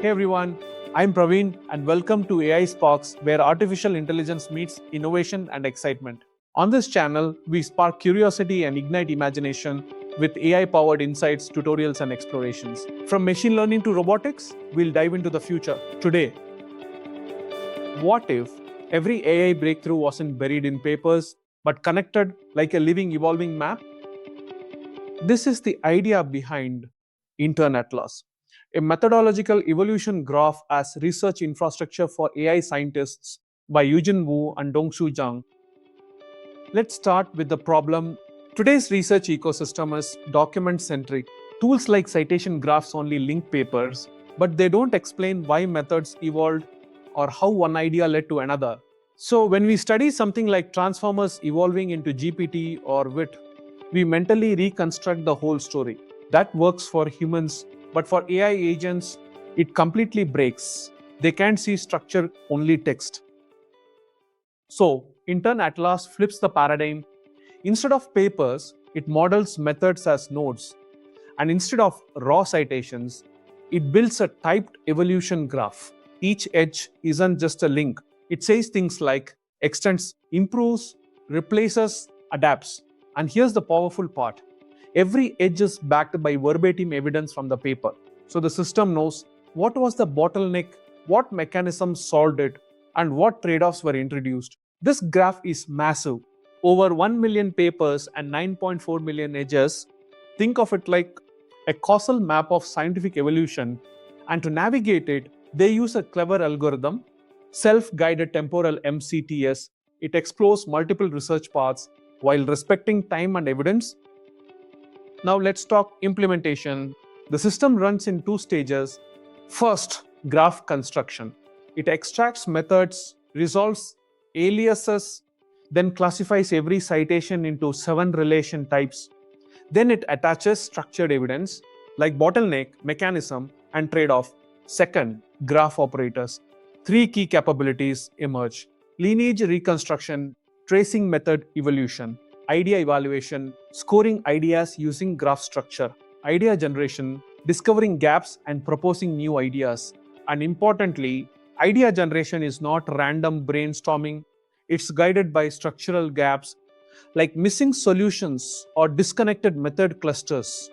Hey everyone, I'm Praveen and welcome to AI Sparks, where artificial intelligence meets innovation and excitement. On this channel, we spark curiosity and ignite imagination with AI-powered insights, tutorials, and explorations. From machine learning to robotics, we'll dive into the future. Today, what if every AI breakthrough wasn't buried in papers, but connected like a living, evolving map? This is the idea behind Intern-Atlas, a methodological evolution graph as research infrastructure for AI scientists by Yujun and Dongxu Zhang. Let's start with the problem. Today's research ecosystem is document-centric. Tools like citation graphs only link papers, but they don't explain why methods evolved or how one idea led to another. So when we study something like Transformers evolving into GPT or ViT, we mentally reconstruct the whole story. That works for humans, but for AI agents, it completely breaks. They can't see structure, only text. So, Intern-Atlas flips the paradigm. Instead of papers, it models methods as nodes. And instead of raw citations, it builds a typed evolution graph. Each edge isn't just a link. It says things like extends, improves, replaces, adapts. And here's the powerful part. Every edge is backed by verbatim evidence from the paper. So the system knows what was the bottleneck, what mechanisms solved it, and what trade-offs were introduced. This graph is massive. Over 1 million papers and 9.4 million edges. Think of it like a causal map of scientific evolution. And to navigate it, they use a clever algorithm, self-guided temporal MCTS. It explores multiple research paths while respecting time and evidence. Now let's talk implementation. The system runs in two stages. First, graph construction. It extracts methods, resolves aliases, then classifies every citation into 7 relation types. Then it attaches structured evidence like bottleneck, mechanism, and trade-off. Second, graph operators. 3 key capabilities emerge: lineage reconstruction, tracing method evolution, idea evaluation, scoring ideas using graph structure, idea generation, discovering gaps and proposing new ideas. And importantly, idea generation is not random brainstorming. It's guided by structural gaps like missing solutions or disconnected method clusters.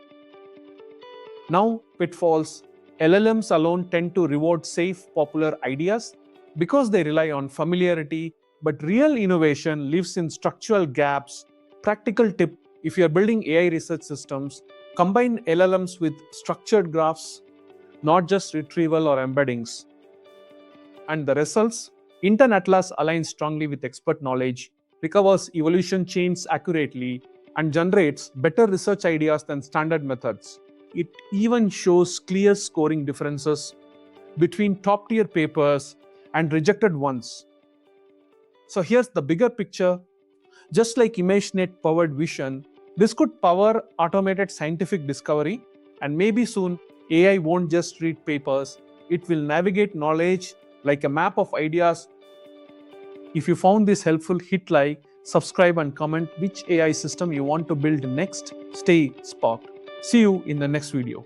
Now, pitfalls. LLMs alone tend to reward safe, popular ideas because they rely on familiarity, but real innovation lives in structural gaps. Practical tip: if you are building AI research systems, combine LLMs with structured graphs, not just retrieval or embeddings. And the results? Intern-Atlas aligns strongly with expert knowledge, recovers evolution chains accurately, and generates better research ideas than standard methods. It even shows clear scoring differences between top-tier papers and rejected ones. So here's the bigger picture. Just like ImageNet-powered vision, this could power automated scientific discovery, and maybe soon AI won't just read papers, it will navigate knowledge like a map of ideas. If you found this helpful, hit like, subscribe, and comment which AI system you want to build next. Stay sparked. See you in the next video.